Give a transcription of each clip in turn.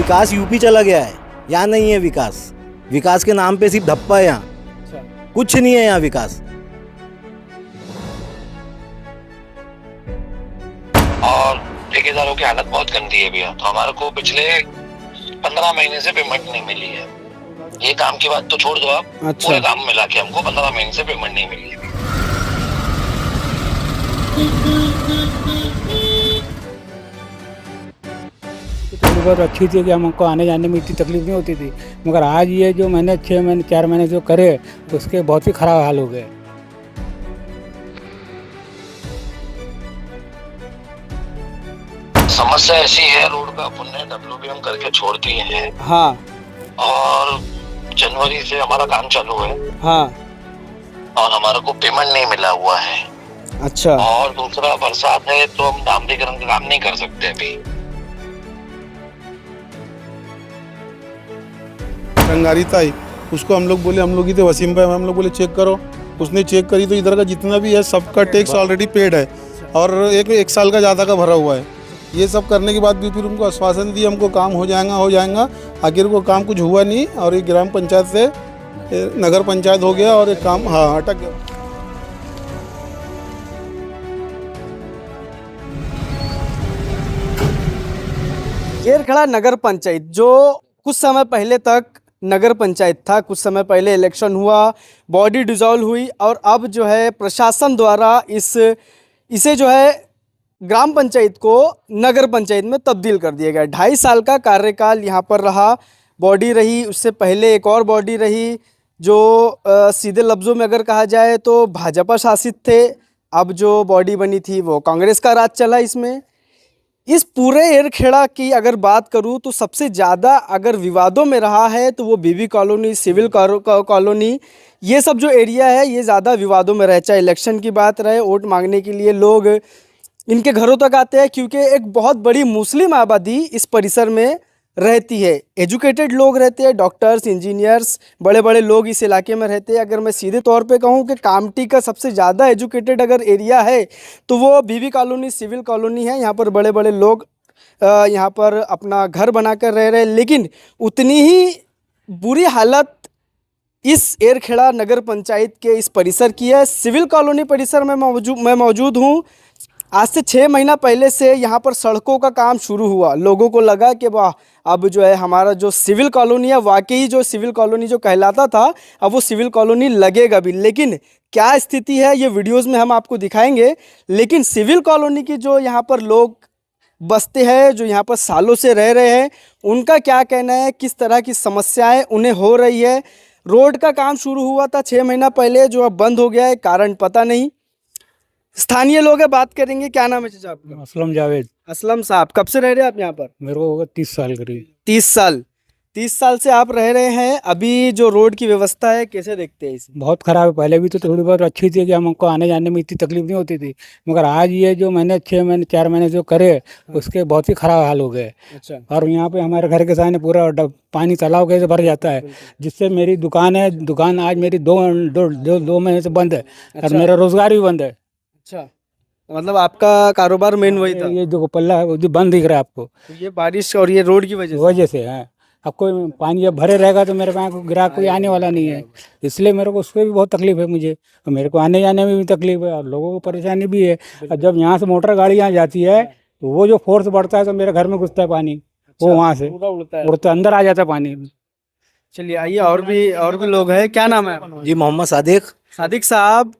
विकास UP चला गया है, यहाँ नहीं है विकास। विकास के नाम पे सिर्फ धप्पा है यहाँ, कुछ नहीं है यहाँ विकास। और ठेकेदारों की हालत बहुत गंदी है भैया। तो हमारे को पिछले 15 महीने से पेमेंट नहीं मिली है। ये काम की बात तो छोड़ दो आप, अच्छा। पूरे काम मिला के हमको 15 महीने से पेमेंट नहीं मिली है। थोड़ी बहुत अच्छी थी कि हमको आने जाने में इतनी तकलीफ नहीं होती थी, मगर आज ये जो मैंने 6 महीने 4 महीने जो करे उसके बहुत ही ख़राब हाल हो गए। समस्या ऐसी है, रोड का अपन ने WBM करके छोड़ दिए हैं हाँ और जनवरी से हमारा काम चालू है हाँ। और हमारे को पेमेंट नहीं मिला हुआ है। अच्छा। और दूसरा बरसात है तो हम डामरीकरण का काम नहीं कर सकते अभी। रंगारी ताई, उसको हम लोग बोले, हम लोग ही थे वसीम भाई, हम लोग बोले चेक करो। उसने चेक करी तो इधर का जितना भी है सबका टैक्स ऑलरेडी पेड है और एक साल का ज़्यादा का भरा हुआ है। ये सब करने के बाद भी फिर उनको आश्वासन दिए हमको काम हो जाएगा। आखिर को काम कुछ हुआ नहीं और ये ग्राम पंचायत से नगर पंचायत हो गया और एक काम अटक गया। केरखड़ा नगर पंचायत जो कुछ समय पहले तक नगर पंचायत था, कुछ समय पहले इलेक्शन हुआ, बॉडी डिसॉल्व हुई और अब जो है प्रशासन द्वारा इसे जो है ग्राम पंचायत को नगर पंचायत में तब्दील कर दिया गया। 2.5 साल का कार्यकाल यहाँ पर रहा, बॉडी रही, उससे पहले एक और बॉडी रही जो सीधे लफ्ज़ों में अगर कहा जाए तो भाजपा शासित थे। अब जो बॉडी बनी थी वो कांग्रेस का राज चला इसमें। इस पूरे एरखेड़ा की अगर बात करूं तो सबसे ज़्यादा अगर विवादों में रहा है तो वो बीबी कॉलोनी, सिविल कॉलोनी, ये सब जो एरिया है ये ज़्यादा विवादों में रहे। चाहे इलेक्शन की बात रहे, वोट मांगने के लिए लोग इनके घरों तक आते हैं क्योंकि एक बहुत बड़ी मुस्लिम आबादी इस परिसर में रहती है। एजुकेटेड लोग रहते हैं, डॉक्टर्स, इंजीनियर्स, बड़े बड़े लोग इस इलाके में रहते हैं। अगर मैं सीधे तौर पे कहूँ कि कामटी का सबसे ज़्यादा एजुकेटेड अगर एरिया है तो वो बीबी कॉलोनी, सिविल कॉलोनी है। यहाँ पर बड़े बड़े लोग यहाँ पर अपना घर बनाकर रह रहे हैं, लेकिन उतनी ही बुरी हालत इस एरखेड़ा नगर पंचायत के इस परिसर की है। सिविल कॉलोनी परिसर में मैं मौजूद हूँ। आज से 6 महीना पहले से यहाँ पर सड़कों का काम शुरू हुआ। लोगों को लगा कि वाह, अब जो है हमारा जो सिविल कॉलोनी है, वाकई जो सिविल कॉलोनी जो कहलाता था, अब वो सिविल कॉलोनी लगेगा भी। लेकिन क्या स्थिति है ये वीडियोस में हम आपको दिखाएंगे। लेकिन सिविल कॉलोनी की जो यहाँ पर लोग बसते हैं, जो यहाँ पर सालों से रह रहे हैं, उनका क्या कहना है, किस तरह की समस्याएँ उन्हें हो रही है। रोड का काम शुरू हुआ था 6 महीना पहले, जो अब बंद हो गया है, कारण पता नहीं। स्थानीय लोग हैं, बात करेंगे। क्या नाम है चाचा आपका? असलम जावेद। असलम साहब, कब से रह रहे हैं आप यहाँ पर? मेरे को होगा 30 साल करीब। 30 साल से आप रह रहे हैं। अभी जो रोड की व्यवस्था है कैसे देखते हैं इसे? बहुत ख़राब है। पहले भी तो थोड़ी बहुत अच्छी थी कि हमको आने जाने में इतनी तकलीफ नहीं होती थी, मगर आज ये जो मैंने 6 महीने 4 महीने जो करे उसके बहुत ही ख़राब हाल हो गए। अच्छा। और यहाँ पे हमारे घर के सामने पूरा पानी तालाब कैसे भर जाता है, जिससे मेरी दुकान है, दुकान आज मेरी 2 महीने से बंद है और मेरा रोज़गार भी बंद है। अच्छा, मतलब आपका कारोबार मेन वही था? ये जो पल्ला है वो जो बंद दिख रहा है आपको, तो ये बारिश और ये रोड की वजह से है। अब कोई पानी जब भरे रहेगा तो मेरे पास ग्राहक कोई आने वाला नहीं है, इसलिए मेरे को उससे भी बहुत तकलीफ है मुझे, और मेरे को आने जाने में भी तकलीफ है और लोगों को परेशानी भी है। और जब यहाँ से मोटर गाड़ी यहाँ जाती है तो वो जो फोर्स बढ़ता है तो मेरे घर में घुसता है पानी। वो वहाँ से उड़ता अंदर आ जाता है पानी। चलिए आइए, और भी लोग हैं। क्या नाम है? जी मोहम्मद सादिक साहब,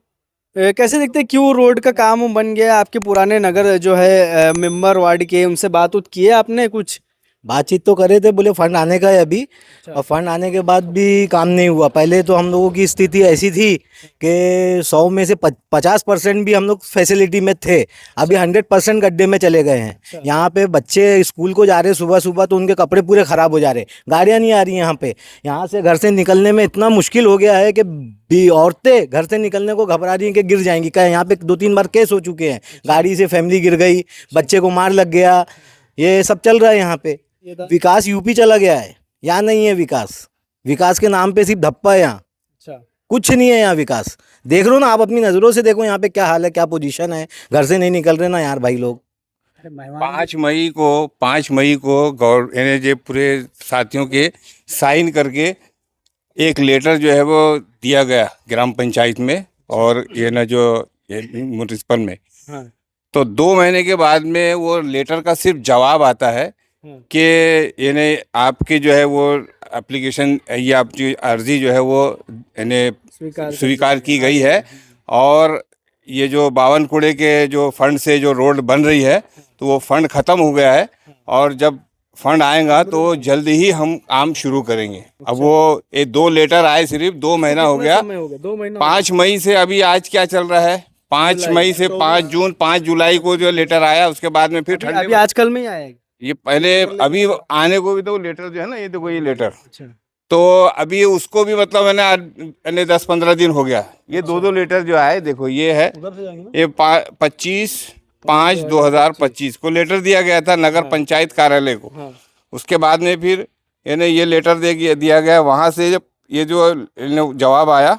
कैसे देखते हैं, क्यों रोड का काम बन गया? आपके पुराने नगर जो है मेंबर वार्ड के, उनसे बात किए आपने? कुछ बातचीत तो करे थे, बोले फंड आने का है अभी, और फंड आने के बाद भी काम नहीं हुआ। पहले तो हम लोगों की स्थिति ऐसी थी कि 100 में से 50% भी हम लोग फैसिलिटी में थे, अभी 100% गड्ढे में चले गए हैं। यहाँ पे बच्चे स्कूल को जा रहे सुबह सुबह तो उनके कपड़े पूरे ख़राब हो जा रहे, गाड़ियाँ नहीं आ रही यहाँ पे। यहाँ से घर से निकलने में इतना मुश्किल हो गया है कि औरतें घर से निकलने को घबरा रही हैं कि गिर जाएंगी। क्या यहाँ पे 2-3 बार केस हो चुके हैं, गाड़ी से फैमिली गिर गई, बच्चे को मार लग गया, ये सब चल रहा है यहाँ पे। विकास यूपी चला गया है, यहाँ नहीं है विकास। विकास के नाम पे सिर्फ धप्पा है यहाँ, कुछ नहीं है यहाँ विकास। देख लो ना आप, अपनी नज़रों से देखो यहाँ पे क्या हाल है, क्या पोजीशन है। घर से नहीं निकल रहे ना यार भाई लोग, पाँच मई को यानी जो पूरे साथियों के साइन करके एक लेटर जो है वो दिया गया ग्राम पंचायत में और ये ना जो म्यूनिसिपल में। हाँ। तो 2 महीने के बाद में वो लेटर का सिर्फ जवाब आता है कि यानी आपकी जो है वो एप्लीकेशन या आपकी अर्जी जो है वो यानी स्वीकार की गई है और ये जो 52 कूड़े के जो फंड से जो रोड बन रही है तो वो फंड ख़त्म हो गया है और जब फंड आएगा तो जल्दी ही हम काम शुरू करेंगे। अब वो ये 2 लेटर आए, सिर्फ 2 महीना हो गया। 2 महीना 5 मई से अभी आज क्या चल रहा है, 5 मई से 5 जून 5 जुलाई को जो लेटर आया उसके बाद में फिर अभी आजकल में ही आएगा ये पहले अभी आने को भी तो लेटर जो है ना, ये देखो ये लेटर। अच्छा। तो अभी उसको भी मतलब मैंने 10-15 दिन हो गया। ये 2 लेटर जो आए देखो, ये है ये 25/5/2025 को लेटर दिया गया था नगर पंचायत कार्यालय को। उसके बाद में फिर ये लेटर दिया गया वहाँ से। जब ये जो जवाब आया,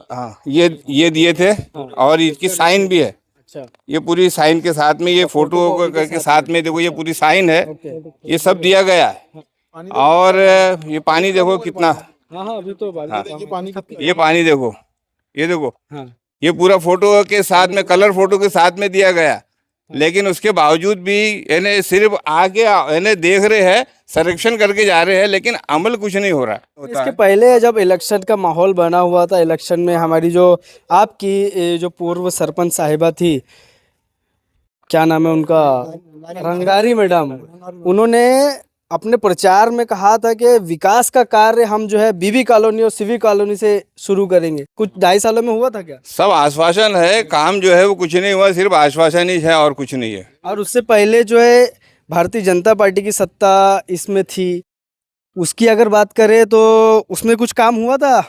हाँ ये दिए थे और इसकी साइन भी है। अच्छा। ये पूरी साइन के साथ में, ये फोटो के साथ में देखो ये पूरी साइन है, ये सब दिया गया है। और ये पानी देखो कितना, हाँ अभी तो ये पानी देखो, ये देखो हाँ। ये पूरा फोटो के साथ में, कलर फोटो के साथ में दिया गया। लेकिन उसके बावजूद भी सिर्फ आके देख रहे हैं, सर्वेक्षण करके जा रहे हैं, लेकिन अमल कुछ नहीं हो रहा होता इसके है। पहले जब इलेक्शन का माहौल बना हुआ था, इलेक्शन में हमारी जो आपकी जो पूर्व सरपंच साहिबा थी, क्या नाम है उनका, रंगारी मैडम, उन्होंने अपने प्रचार में कहा था कि विकास का कार्य हम जो है बीबी कॉलोनी और सिविक कॉलोनी से शुरू करेंगे। कुछ 2.5 सालों में हुआ था क्या? सब आश्वासन है, काम जो है वो कुछ नहीं हुआ, सिर्फ आश्वासन ही है और कुछ नहीं है। और उससे पहले जो है भारतीय जनता पार्टी की सत्ता इसमें थी, उसकी अगर बात करें तो उसमें कुछ काम हुआ था?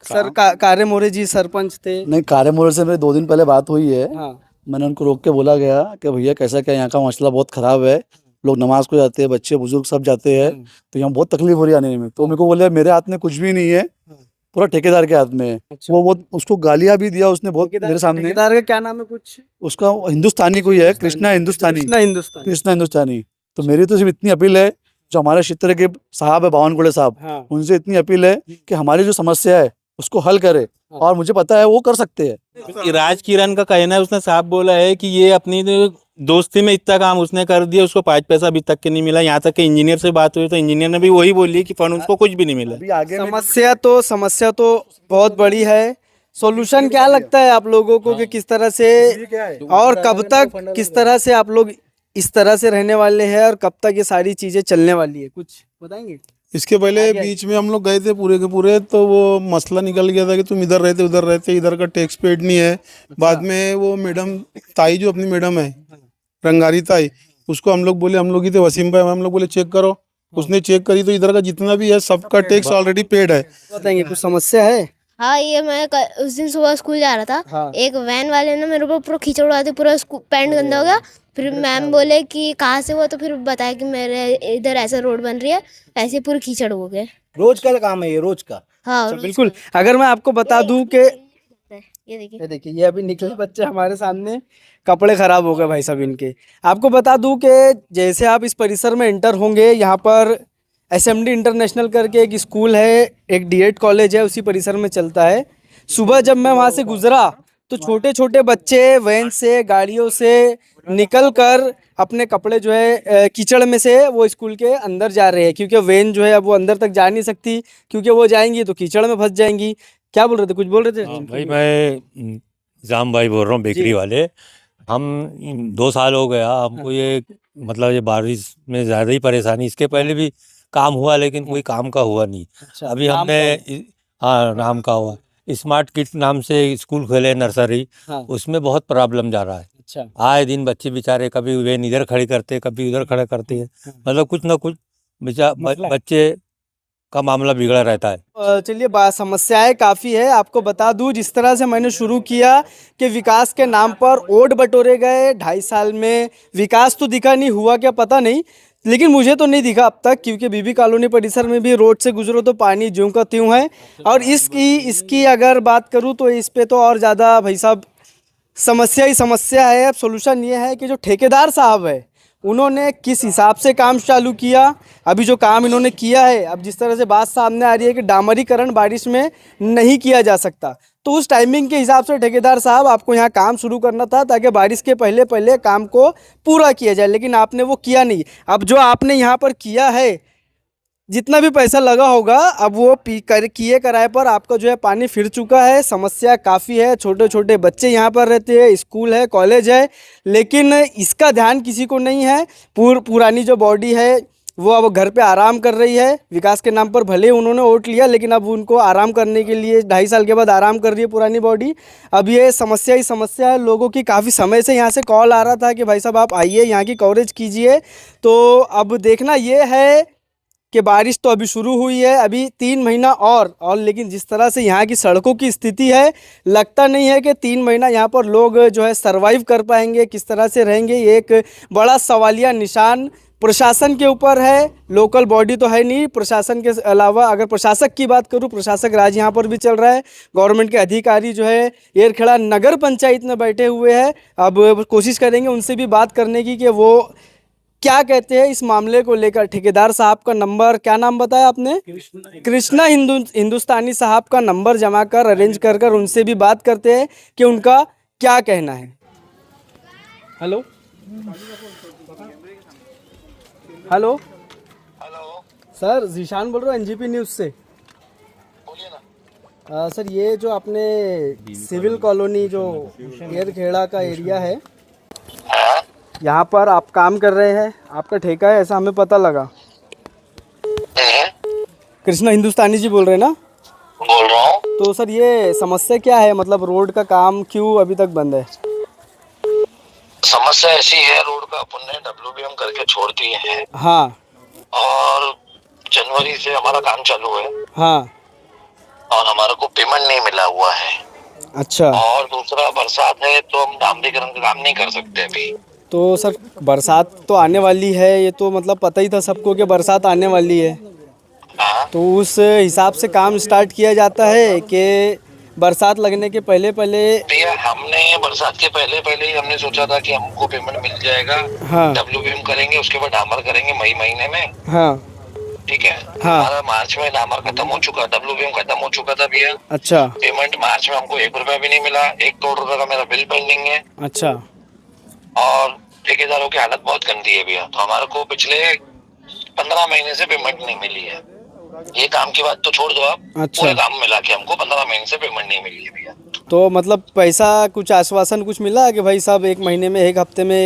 सर कार्य मोरे जी सरपंच थे। नहीं, कार्य मोरे से मेरी 2 दिन पहले बात हुई है। हाँ। मैंने उनको रोक के बोला गया कि भैया कैसा क्या, यहाँ का मसला बहुत ख़राब है, लोग नमाज को जाते हैं, बच्चे बुजुर्ग सब जाते हैं, तो यहाँ बहुत तकलीफ हो रही है आने में। तो मेरे को बोले मेरे हाथ में कुछ भी नहीं है, पूरा ठेकेदार के हाथ में है। अच्छा। वो बहुत उसको गालियाँ भी दिया उसने बहुत मेरे सामने। ठेकेदार का क्या नाम है कुछ? उसका हिंदुस्तानी कोई है, कृष्णा हिंदुस्तानी। तो मेरी तो सिर्फ इतनी अपील है, जो हमारे क्षेत्र के साहब है 52 कूड़े साहब, हाँ। उनसे इतनी अपील है कि हमारी जो समस्या है उसको हल करे, और मुझे पता है वो कर सकते हैं। राज किरण का कहना है, उसने साफ बोला है कि ये अपनी दोस्ती में इतना काम उसने कर दिया, उसको 5 पैसा अभी तक के नहीं मिला। यहाँ तक कि इंजीनियर से बात हुई तो इंजीनियर ने भी वही बोली कि फंड उसको कुछ भी नहीं मिला। समस्या तो बहुत बड़ी है। सॉल्यूशन क्या लगता है आप लोगों को कि किस तरह से और कब तक, किस तरह से आप लोग इस तरह से रहने वाले हैं और कब तक ये सारी चीजें चलने वाली है, कुछ बताएंगे? इसके पहले बीच में हम लोग गए थे पूरे के पूरे, तो वो मसला निकल गया था कि तुम इधर रहते उधर रहते, इधर का टैक्स पेड नहीं है। बाद में वो मैडम ताई, जो अपनी मैडम है रंगारी ताई, उसको हम लोग बोले, हम लोग ही थे वसीम भाई, हम लोग बोले चेक करो। उसने चेक करी तो इधर का जितना भी है सबका टैक्स ऑलरेडी पेड है। बताएंगे कुछ समस्या है? हाँ, ये मैं उस दिन सुबह स्कूल जा रहा था। हाँ। एक वैन वाले ने मेरे को पूरा खींच उड़ा दिया, पूरा पैंट गंदा हो गया। फिर मैम बोले कि कहाँ से हो, तो फिर बताया कि मेरे इधर ऐसे रोड बन रही है, ऐसे पूरे कीचड़ हो गए। रोज का काम है ये, रोज का। हाँ अच्छा, बिल्कुल। अगर मैं आपको बता दूं कि ये देखिए, ये अभी निकले बच्चे हमारे सामने, कपड़े खराब हो गए भाई साहब इनके। आपको बता दूं कि जैसे आप इस परिसर में एंटर होंगे, यहाँ पर SMD इंटरनेशनल करके एक स्कूल है, एक D.ED कॉलेज है, उसी परिसर में चलता है। सुबह जब मैं वहाँ से गुजरा तो छोटे छोटे बच्चे वैन से, गाड़ियों से निकल कर अपने कपड़े जो है कीचड़ में से वो स्कूल के अंदर जा रहे हैं, क्योंकि वैन जो है अब वो अंदर तक जा नहीं सकती, क्योंकि वो जाएंगी तो कीचड़ में फंस जाएंगी। क्या बोल रहे थे, कुछ बोल रहे थे? हाँ भाई, मैं जाम भाई बोल रहा हूँ, बेकरी वाले। हम 2 साल हो गया हमको ये, मतलब ये बारिश में ज़्यादा ही परेशानी। इसके पहले भी काम हुआ लेकिन कोई काम का हुआ नहीं। अच्छा, अभी हमने, हाँ नाम का हुआ, स्मार्ट किट नाम से स्कूल खोले, नर्सरी। हाँ। उसमें बहुत प्रॉब्लम जा रहा है। अच्छा। आए दिन बच्चे बेचारे कभी वैन इधर खड़ी करते, कभी उधर खड़ा करते हैं, मतलब कुछ ना कुछ बच्चे का मामला बिगड़ा रहता है। चलिए, समस्याएं काफ़ी है। आपको बता दूं, जिस तरह से मैंने शुरू किया कि विकास के नाम पर वोट बटोरे गए, 2.5 साल में विकास तो दिखा नहीं, हुआ क्या पता नहीं, लेकिन मुझे तो नहीं दिखा अब तक, क्योंकि बीबी कॉलोनी परिसर में भी रोड से गुजरो तो पानी ज्यों का त्यों है। और इसकी अगर बात करूं तो इस पे तो और ज़्यादा भाई साहब समस्या ही समस्या है। अब सोल्यूशन ये है कि जो ठेकेदार साहब है उन्होंने किस हिसाब से काम चालू किया, अभी जो काम इन्होंने किया है, अब जिस तरह से बात सामने आ रही है कि डामरीकरण बारिश में नहीं किया जा सकता, तो उस टाइमिंग के हिसाब से ठेकेदार साहब आपको यहाँ काम शुरू करना था ताकि बारिश के पहले पहले काम को पूरा किया जाए, लेकिन आपने वो किया नहीं। अब जो आपने यहाँ पर किया है, जितना भी पैसा लगा होगा, अब वो किए कराए पर आपका जो है पानी फिर चुका है। समस्या काफ़ी है, छोटे छोटे बच्चे यहाँ पर रहते हैं, स्कूल है, कॉलेज है, लेकिन इसका ध्यान किसी को नहीं है। पुरानी जो बॉडी है वो अब घर पे आराम कर रही है। विकास के नाम पर भले उन्होंने वोट लिया, लेकिन अब उनको आराम करने के लिए 2.5 साल के बाद आराम कर रही है पुरानी बॉडी। अब ये समस्या ही समस्या है। लोगों की काफ़ी समय से यहाँ से कॉल आ रहा था कि भाई साहब आप आइए, यहाँ की कवरेज कीजिए। तो अब देखना ये है कि बारिश तो अभी शुरू हुई है, अभी 3 महीना और लेकिन जिस तरह से यहाँ की सड़कों की स्थिति है, लगता नहीं है कि 3 महीना यहाँ पर लोग जो है सरवाइव कर पाएंगे। किस तरह से रहेंगे, ये एक बड़ा सवालिया निशान प्रशासन के ऊपर है। लोकल बॉडी तो है नहीं, प्रशासन के अलावा अगर प्रशासक की बात करूँ, प्रशासक राज यहाँ पर भी चल रहा है। गवर्नमेंट के अधिकारी जो है एरखेड़ा नगर पंचायत में बैठे हुए हैं। अब कोशिश करेंगे उनसे भी बात करने की कि वो क्या कहते हैं इस मामले को लेकर। ठेकेदार साहब का नंबर, क्या नाम बताया आपने? कृष्णा हिंदुस्तानी साहब का नंबर जमा कर अरेंज कर उनसे भी बात करते हैं कि उनका क्या कहना है। Hello hello hello sir, Zeeshan बोल रहा हूँ एनजीपी न्यूज़ से। बोलिए ना। सर, ये जो आपने सिविल कॉलोनी जो एरखेड़ा का एरिया है, हाँ यहाँ पर आप काम कर रहे हैं, आपका ठेका है ऐसा हमें पता लगा। कृष्णा हिंदुस्तानी जी बोल रहे हैं ना? बोल रहा हूँ। तो सर ये समस्या क्या है, मतलब रोड का काम क्यों अभी तक बंद है? समस्या ऐसी है, रोड का अपन ने WBM करके छोड़ दिए हैं। हाँ और जनवरी से हमारा काम चालू है। हाँ। और हमारे को पेमेंट नहीं मिला हुआ है। अच्छा। और दूसरा बरसात है तो हम डामरीकरण का काम नहीं कर सकते अभी। तो सर बरसात तो आने वाली है, ये तो मतलब पता ही था सबको कि बरसात आने वाली है। हाँ। तो उस हिसाब से काम स्टार्ट किया जाता है कि बरसात लगने के पहले पहले? भैया हमने बरसात के पहले पहले ही हमने सोचा था कि हमको पेमेंट मिल जाएगा। हाँ। WBM करेंगे, उसके बाद डामर करेंगे मई महीने में। हाँ ठीक है। हाँ। हमारा मार्च में डामर खत्म हो चुका, WBM खत्म हो चुका था भैया। अच्छा। पेमेंट मार्च में हमको 1 रुपया भी नहीं मिला। 1 करोड़ रुपए का मेरा बिल पेंडिंग है। अच्छा। और ठेकेदारों की हालत बहुत गंदी है भैया। तो हमारे को पिछले 15 महीने से पेमेंट नहीं मिली है। ये काम की बात तो छोड़ दो आप। अच्छा। पूरे काम मिला के हमको 15 महीने से पेमेंट नहीं मिली है भैया। तो मतलब पैसा कुछ आश्वासन कुछ मिला कि भाई साहब 1 महीने में, 1 हफ्ते में,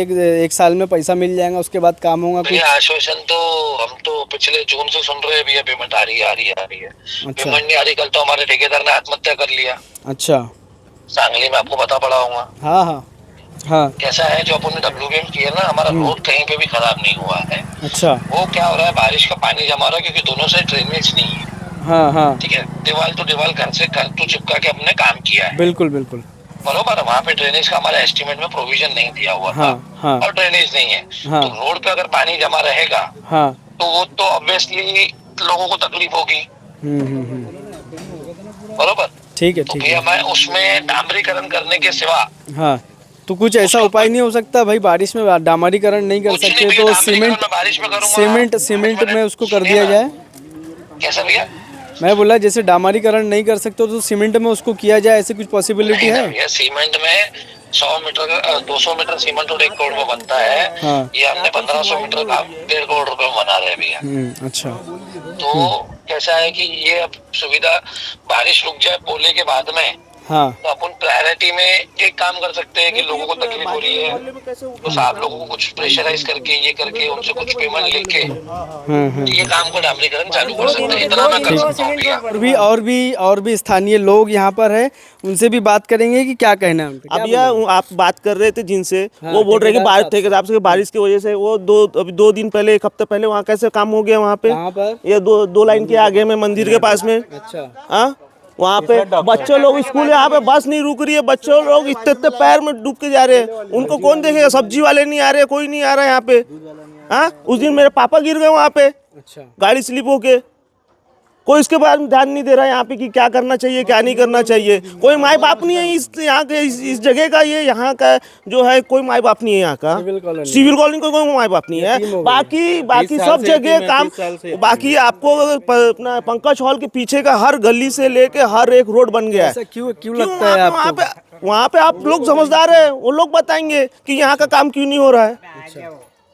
1 साल में पैसा मिल जाएगा, उसके बाद काम होगा कुछ? भैया आश्वासन तो हम तो पिछले जून से सुन रहे हैं भैया, पेमेंट आ रही है, आ रही है, आ रही है। अच्छा। पेमेंट नहीं आ रही। कल तो हमारे ठेकेदार ने आत्महत्या कर लिया। अच्छा। सांगली में, आपको पता पड़ा होगा। हाँ हाँ हाँ। कैसा है, जो अपन ने WBM किया ना, हमारा रोड कहीं पे भी खराब नहीं हुआ है। अच्छा। वो क्या हो रहा है, बारिश का पानी जमा रहा है क्योंकि दोनों साइड ड्रेनेज नहीं है। हाँ हाँ। ठीक है। दीवार तो दीवार घर से घर तो चिपका के हमने काम किया है। बिल्कुल बिल्कुल। बरोबर। वहाँ पे ड्रेनेज का हमारे एस्टीमेट में प्रोविजन नहीं दिया हुआ था। हाँ हाँ। और ड्रेनेज नहीं है। हाँ। तो रोड पे अगर पानी जमा रहेगा हाँ। तो वो तो ऑब्वियसली लोगों को तकलीफ होगी। बरोबर। ठीक है तो ठीक भैया है। मैं उसमें डामरीकरण करने के सिवा हाँ, तो कुछ ऐसा उपाय नहीं हो सकता भाई? बारिश में डामरीकरण नहीं कर कुछ नहीं सकते भैया, तो डामरीकरण मैं बारिश में करूंगा। सीमेंट में उसको कर दिया जाए। कैसा भैया? मैं बोला जैसे डामरीकरण नहीं कर सकते तो सीमेंट में उसको किया जाए, ऐसी कुछ पॉसिबिलिटी नहीं ना है? भैया, सीमेंट में 100 मीटर 200 मीटर सीमेंट और 1 करोड़ में बनता है। हाँ। ये हमने 1500 मीटर का 1.5 करोड़ रुपए में बना रहे हैं भैया। अच्छा। तो कैसा है कि ये अब सुविधा, बारिश रुक जाए पोले के बाद में, हाँ। तो अपन प्रायोरिटी में एक काम कर सकते हैं कि लोगों को तकलीफ हो रही है तो साहब लोगों को कुछ प्रेशराइज करके, ये करके उनसे कुछ पेमेंट लेके ये काम को डामरीकरण चालू कर सकते हैं। इतना मैं कर सकता हूँ भैया। और भी स्थानीय लोग यहाँ पर है, उनसे भी बात करेंगे कि क्या कहना है उनका। अब यार आप बात कर रहे थे जिनसे, वो बोल रहे कि ठेकेदार से बारिश की वजह से वो अभी 2 दिन पहले, 1 हफ्ते पहले वहाँ कैसे काम हो गया वहाँ पे? ये 2 लाइन के आगे में, मंदिर के पास में। अच्छा। हाँ, वहाँ पे बच्चे लोग स्कूल, यहाँ पे बस नहीं रुक रही है, बच्चों लोग इतने पैर में डूब के जा रहे हैं। उनको कौन देखेगा? सब्जी वाले नहीं आ रहे, कोई नहीं आ रहा है यहाँ पे। हाँ, उस दिन मेरे पापा गिर गए वहाँ पे। अच्छा। गाड़ी स्लिप होके। कोई इसके बारे में ध्यान नहीं दे रहा है यहाँ पे कि क्या करना चाहिए क्या नहीं करना चाहिए। कोई माई बाप नहीं है इस यहाँ के इस जगह का, ये यहाँ का जो है कोई माई बाप नहीं है यहाँ का। सिविल कॉलोनी का कोई माई बाप नहीं है। बाकी सब जगह काम, बाकी आपको अपना पंकज हॉल के पीछे का हर गली से लेके हर एक रोड बन गया है। क्यों लगता है आपको? वहाँ पे आप लोग समझदार है, वो लोग बताएंगे कि यहाँ का काम क्यों नहीं हो रहा है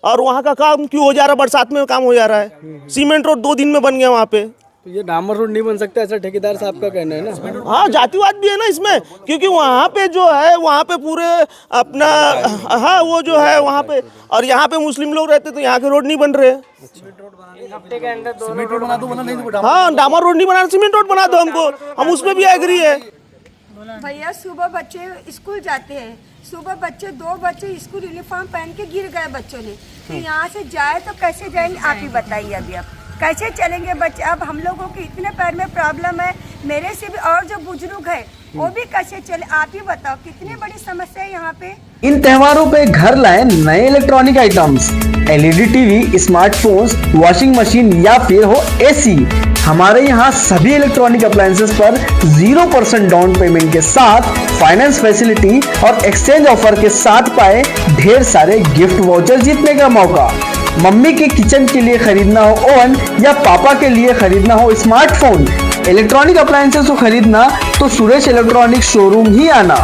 और वहाँ का काम क्यों हो जा रहा है। बरसात में काम हो जा रहा है। सीमेंट रोड 2 दिन में बन गया वहाँ पे। तो ये डामर रोड नहीं बन सकता ऐसा ठेकेदार साहब का कहना है ना। हाँ, जातिवाद भी है ना इसमें, क्योंकि वहाँ पे जो है वहाँ पे पूरे अपना हाँ वो जो है वहाँ पे, और यहाँ पे मुस्लिम लोग रहते तो यहाँ के रोड नहीं बन रहे। हाँ, डामर रोड नहीं बना, सीमेंट रोड बना दो हमको, हम उसमें भी एग्री है। भैया सुबह बच्चे स्कूल जाते हैं, सुबह बच्चे 2 बच्चे स्कूल यूनिफॉर्म पहन के गिर गए बच्चों ने, तो यहाँ से जाए तो कैसे जाएंगे आप ही बताइए। अभी आप कैसे चलेंगे बच्चे? अब हम लोगों के इतने पैर में प्रॉब्लम है, मेरे से भी और जो बुजुर्ग है वो भी कैसे चले, आप ही बताओ। कितनी बड़ी समस्या है यहाँ पे। इन त्योहारों पे घर लाएं नए electronic items, LED TV, smartphones, washing machine या फिर हो एसी। हमारे यहाँ सभी इलेक्ट्रॉनिक अप्लायंसेस पर 0% डाउन पेमेंट के साथ फाइनेंस फैसिलिटी और एक्सचेंज ऑफर के साथ पाए ढेर सारे गिफ्ट वाउचर जीतने का मौका। मम्मी के किचन के लिए खरीदना हो ओवन या पापा के लिए खरीदना हो स्मार्टफोन, इलेक्ट्रॉनिक अप्लायंसेस को खरीदना तो सुरेश इलेक्ट्रॉनिक शोरूम ही आना।